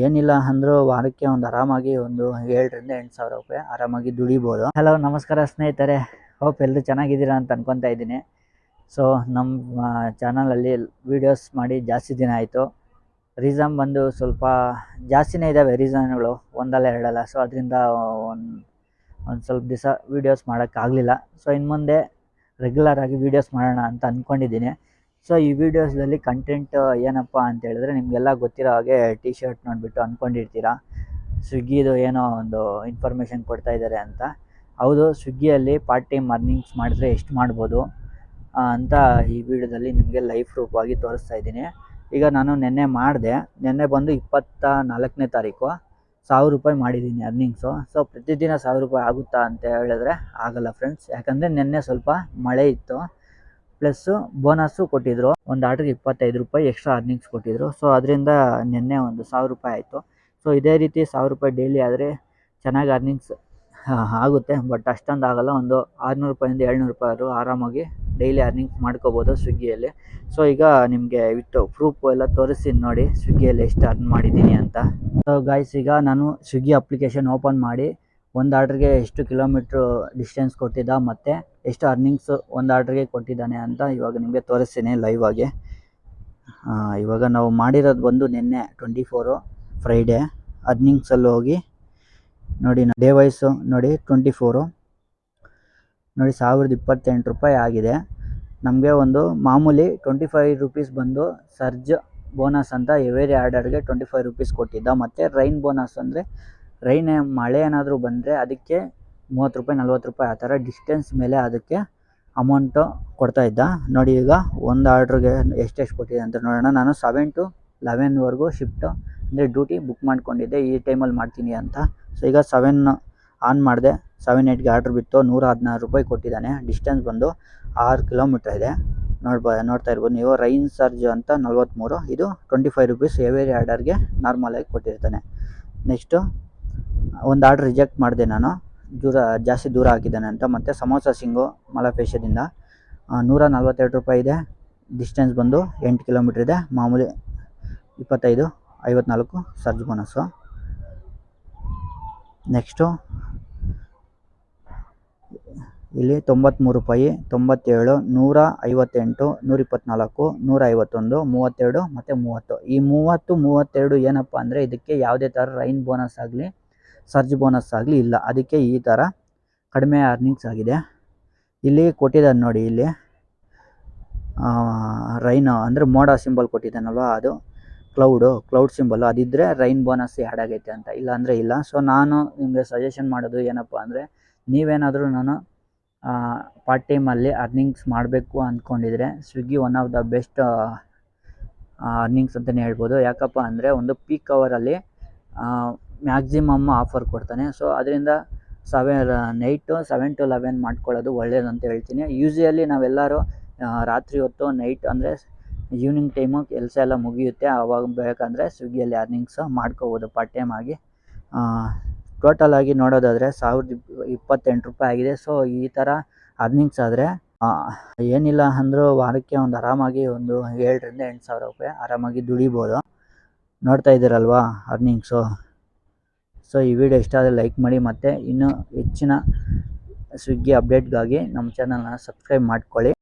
ಏನಿಲ್ಲ ಅಂದರೂ ವಾರಕ್ಕೆ ಒಂದು ಆರಾಮಾಗಿ ಒಂದು 7,000 ರಿಂದ 8,000 ರೂಪಾಯಿ ಆರಾಮಾಗಿ ದುಡಿಬೋದು. ಹಲೋ ನಮಸ್ಕಾರ ಸ್ನೇಹಿತರೆ, ಹೋಪ್ ಎಲ್ಲರೂ ಚೆನ್ನಾಗಿದ್ದೀರಾ ಅಂತ ಅನ್ಕೊತಾ ಇದ್ದೀನಿ. ಸೊ ನಮ್ಮ ಚಾನಲಲ್ಲಿ ವೀಡಿಯೋಸ್ ಮಾಡಿ ಜಾಸ್ತಿ ದಿನ ಆಯಿತು. ರೀಸನ್ ಬಂದು ಸ್ವಲ್ಪ ಜಾಸ್ತಿನೇ ಇದ್ದಾವೆ ರೀಸನ್ಗಳು, ಒಂದಲ್ಲ ಎರಡಲ್ಲ. ಸೊ ಅದರಿಂದ ಒಂದು ಸ್ವಲ್ಪ ದಿವಸ ವೀಡಿಯೋಸ್ ಮಾಡೋಕ್ಕಾಗಲಿಲ್ಲ. ಸೊ ಇನ್ನು ಮುಂದೆ ರೆಗ್ಯುಲರ್ ಆಗಿ ವೀಡಿಯೋಸ್ ಮಾಡೋಣ ಅಂತ ಅಂದ್ಕೊಂಡಿದ್ದೀನಿ. ಸೊ ಈ ವಿಡಿಯೋಸ್ದಲ್ಲಿ ಕಂಟೆಂಟ್ ಏನಪ್ಪ ಅಂತ ಹೇಳಿದ್ರೆ, ನಿಮಗೆಲ್ಲ ಗೊತ್ತಿರೋ ಹಾಗೆ ಟಿ ಶರ್ಟ್ ನೋಡಿಬಿಟ್ಟು ಅಂದ್ಕೊಂಡಿರ್ತೀರಾ ಸ್ವಿಗ್ಗಿದು ಏನೋ ಒಂದು ಇನ್ಫಾರ್ಮೇಷನ್ ಕೊಡ್ತಾ ಇದ್ದಾರೆ ಅಂತ. ಹೌದು, ಸ್ವಿಗ್ಗಿಯಲ್ಲಿ ಪಾರ್ಟ್ ಟೈಮ್ ಅರ್ನಿಂಗ್ಸ್ ಮಾಡಿದ್ರೆ ಎಷ್ಟು ಮಾಡ್ಬೋದು ಅಂತ ಈ ವಿಡಿಯೋದಲ್ಲಿ ನಿಮಗೆ ಲೈವ್ ಪ್ರೂಫ್ ಆಗಿ ತೋರಿಸ್ತಾ ಇದ್ದೀನಿ. ಈಗ ನಾನು ನಿನ್ನೆ ಬಂದು 24ನೇ ತಾರೀಕು 1,000 ರೂಪಾಯಿ ಮಾಡಿದ್ದೀನಿ ಅರ್ನಿಂಗ್ಸು. ಸೊ ಪ್ರತಿದಿನ 1,000 ರೂಪಾಯಿ ಆಗುತ್ತಾ ಅಂತ ಹೇಳಿದ್ರೆ ಆಗಲ್ಲ ಫ್ರೆಂಡ್ಸ್, ಯಾಕಂದರೆ ನಿನ್ನೆ ಸ್ವಲ್ಪ ಮಳೆ ಇತ್ತು, ಪ್ಲಸ್ಸು ಬೋನಸ್ಸು ಕೊಟ್ಟಿದ್ರು. ಒಂದು ಆರ್ಡ್ರಿಗೆ 25 ರೂಪಾಯಿ ಎಕ್ಸ್ಟ್ರಾ ಅರ್ನಿಂಗ್ಸ್ ಕೊಟ್ಟಿದ್ರು. ಸೊ ಅದರಿಂದ ನಿನ್ನೆ ಒಂದು 1,000 ರೂಪಾಯಿ ಆಯಿತು. ಸೊ ಇದೇ ರೀತಿ 1,000 ರೂಪಾಯಿ ಡೈಲಿ ಆದರೆ ಚೆನ್ನಾಗಿ ಅರ್ನಿಂಗ್ಸ್ ಆಗುತ್ತೆ. ಬಟ್ ಅಷ್ಟೊಂದು ಆಗಲ್ಲ, ಒಂದು 600 ರೂಪಾಯಿಂದ 700 ರೂಪಾಯಿ ಆರಾಮಾಗಿ ಡೈಲಿ ಅರ್ನಿಂಗ್ಸ್ ಮಾಡ್ಕೋಬೋದು ಸ್ವಿಗ್ಗಿಯಲ್ಲಿ. ಸೊ ಈಗ ನಿಮಗೆ ವಿತ್ ಪ್ರೂಫ್ ಎಲ್ಲ ತೋರಿಸ್ತೀನಿ ನೋಡಿ ಸ್ವಿಗ್ಗಿಯಲ್ಲಿ ಎಷ್ಟು ಅರ್ನ್ ಮಾಡಿದ್ದೀನಿ ಅಂತ. ಸೊ ಗಾಯ್ಸ್, ಈಗ ನಾನು ಸ್ವಿಗ್ಗಿ ಅಪ್ಲಿಕೇಶನ್ ಓಪನ್ ಮಾಡಿ ಒಂದು ಆರ್ಡ್ರಿಗೆ ಎಷ್ಟು ಕಿಲೋಮೀಟ್ರು ಡಿಸ್ಟೆನ್ಸ್ ಕೊಟ್ಟಿದ್ದ ಮತ್ತು ಎಷ್ಟು ಅರ್ನಿಂಗ್ಸು ಒಂದು ಆರ್ಡ್ರಿಗೆ ಕೊಟ್ಟಿದ್ದಾನೆ ಅಂತ ಇವಾಗ ನಿಮಗೆ ತೋರಿಸ್ತೀನಿ ಲೈವ್ ಆಗಿ. ಇವಾಗ ನಾವು ಮಾಡಿರೋದು ಬಂದು ನಿನ್ನೆ 24 ಫ್ರೈಡೇ. ಅರ್ನಿಂಗ್ಸಲ್ಲಿ ಹೋಗಿ ನೋಡಿ, ಡೇ ವೈಸು ನೋಡಿ 24 ನೋಡಿ 1,028 ರೂಪಾಯಿ ಆಗಿದೆ. ನಮಗೆ ಒಂದು ಮಾಮೂಲಿ 25 ರೂಪೀಸ್ ಬಂದು ಸರ್ಜ್ ಬೋನಸ್ ಅಂತ ಎವರಿ ಆರ್ಡರ್ಗೆ 25 ರೂಪೀಸ್ ಕೊಟ್ಟಿದ್ದ. ಮತ್ತು ರೈನ್ ಬೋನಸ್ ಅಂದರೆ ಮಳೆ ಏನಾದರೂ ಬಂದರೆ ಅದಕ್ಕೆ 30 ರೂಪಾಯಿ 40 ರೂಪಾಯಿ ಆ ಥರ ಡಿಸ್ಟೆನ್ಸ್ ಮೇಲೆ ಅದಕ್ಕೆ ಅಮೌಂಟು ಕೊಡ್ತಾಯಿದ್ದ. ನೋಡಿ ಈಗ ಒಂದು ಆರ್ಡ್ರಿಗೆ ಎಷ್ಟೆಷ್ಟು ಕೊಟ್ಟಿದೆ ಅಂತ ನೋಡೋಣ. ನಾನು 7 to 11ವರೆಗೂ ಶಿಫ್ಟು ಅಂದರೆ ಡ್ಯೂಟಿ ಬುಕ್ ಮಾಡ್ಕೊಂಡಿದ್ದೆ, ಈ ಟೈಮಲ್ಲಿ ಮಾಡ್ತೀನಿ ಅಂತ. ಸೊ ಈಗ 7 ಆನ್ ಮಾಡಿದೆ, 7-8ಗೆ ಆರ್ಡ್ರ್ ಬಿತ್ತು, 116 ರೂಪಾಯಿ ಕೊಟ್ಟಿದ್ದಾನೆ. ಡಿಸ್ಟೆನ್ಸ್ ಬಂದು 6 ಕಿಲೋಮೀಟ್ರ್ ಇದೆ. ನೋಡ್ತಾ ಇರ್ಬೋದು ನೀವು. ರೈನ್ ಸರ್ಜ್ ಅಂತ 43, ಇದು 25 ರೂಪೀಸ್ ಎವರಿ ಆರ್ಡರ್ಗೆ ನಾರ್ಮಲಾಗಿ ಕೊಟ್ಟಿರ್ತಾನೆ. ನೆಕ್ಸ್ಟು ಒಂದು ಆರ್ಡ್ರ್ ರಿಜೆಕ್ಟ್ ಮಾಡಿದೆ ನಾನು, ಜಾಸ್ತಿ ದೂರ ಹಾಕಿದ್ದಾನೆ ಅಂತ. ಮತ್ತು ಸಮೋಸ ಸಿಂಗು ಮಲಪೇಶದಿಂದ 142 ರೂಪಾಯಿ ಇದೆ. ಡಿಸ್ಟೆನ್ಸ್ ಬಂದು 8 ಕಿಲೋಮೀಟ್ರ್ ಇದೆ. ಮಾಮೂಲಿ 25 54 ಸರ್ಜ್ ಬೋನಸ್ಸು. ನೆಕ್ಸ್ಟು ಇಲ್ಲಿ 93 ರೂಪಾಯಿ 97 158 124 151 32 ಮತ್ತು 30. ಈ 32 ಏನಪ್ಪ ಅಂದರೆ ಇದಕ್ಕೆ ಯಾವುದೇ ಥರ ರೈನ್ ಬೋನಸ್ ಆಗಲಿ ಸರ್ಜ್ ಬೋನಸ್ ಆಗಲಿ ಇಲ್ಲ, ಅದಕ್ಕೆ ಈ ಥರ ಕಡಿಮೆ ಅರ್ನಿಂಗ್ಸ್ ಆಗಿದೆ. ಇಲ್ಲಿ ಕೊಟ್ಟಿದ್ದಾನೆ ನೋಡಿ, ಇಲ್ಲಿ ರೈನ್ ಅಂದರೆ ಮೋಡ ಸಿಂಬಲ್ ಕೊಟ್ಟಿದ್ದಾನಲ್ವ, ಅದು ಕ್ಲೌಡ್ ಸಿಂಬಲ್, ಅದಿದ್ದರೆ ರೈನ್ ಬೋನಸ್ ಆ್ಯಡ್ ಆಗೈತೆ ಅಂತ, ಇಲ್ಲ ಅಂದರೆ ಇಲ್ಲ. ಸೊ ನಾನು ನಿಮಗೆ ಸಜೆಷನ್ ಮಾಡೋದು ಏನಪ್ಪ ಅಂದರೆ, ನೀವೇನಾದರೂ ನಾನು ಪಾರ್ಟ್ ಟೈಮಲ್ಲಿ ಅರ್ನಿಂಗ್ಸ್ ಮಾಡಬೇಕು ಅಂದ್ಕೊಂಡಿದ್ರೆ Swiggy one of the best earnings ಅಂತಲೇ ಹೇಳ್ಬೋದು. ಯಾಕಪ್ಪ ಅಂದರೆ ಒಂದು ಪೀಕ್ ಅವರಲ್ಲಿ ಮ್ಯಾಕ್ಸಿಮಮ್ ಆಫರ್ ಕೊಡ್ತಾನೆ. ಸೊ ಅದರಿಂದ ನೈಟು 7 to 11 ಮಾಡ್ಕೊಳ್ಳೋದು ಒಳ್ಳೆಯದು ಅಂತ ಹೇಳ್ತೀನಿ. ಯೂಸ್ವಲಿ ನಾವೆಲ್ಲರೂ ರಾತ್ರಿ ಹೊತ್ತು ನೈಟ್ ಅಂದರೆ ಈವ್ನಿಂಗ್ ಟೈಮು ಕೆಲಸ ಎಲ್ಲ ಮುಗಿಯುತ್ತೆ, ಆವಾಗ ಬೇಕಂದರೆ ಸ್ವಿಗ್ಗಿಯಲ್ಲಿ ಅರ್ನಿಂಗ್ಸ್ ಮಾಡ್ಕೋಬೋದು ಪಾರ್ಟ್ ಟೈಮ್ ಆಗಿ. ಟೋಟಲ್ ಆಗಿ ನೋಡೋದಾದರೆ 1,028 ರೂಪಾಯಿ ಆಗಿದೆ. ಸೊ ಈ ಥರ ಅರ್ನಿಂಗ್ಸ್ ಆದರೆ ಏನಿಲ್ಲ ಅಂದರೂ ವಾರಕ್ಕೆ ಒಂದು ಆರಾಮಾಗಿ ಒಂದು 7,000 ರಿಂದ 8,000 ರೂಪಾಯಿ ಆರಾಮಾಗಿ ದುಡಿಬೋದು. ನೋಡ್ತಾ ಇದ್ದೀರಲ್ವಾ ಅರ್ನಿಂಗ್ಸು. ಸೊ ಈ ವಿಡಿಯೋ ಇಷ್ಟ ಆದರೆ ಲೈಕ್ ಮಾಡಿ, ಮತ್ತು ಇನ್ನೂ ಹೆಚ್ಚಿನ ಸ್ವಿಗ್ಗಿ ಅಪ್ಡೇಟ್ಗಾಗಿ ನಮ್ಮ ಚಾನಲ್ನ ಸಬ್ಸ್ಕ್ರೈಬ್ ಮಾಡ್ಕೊಳ್ಳಿ.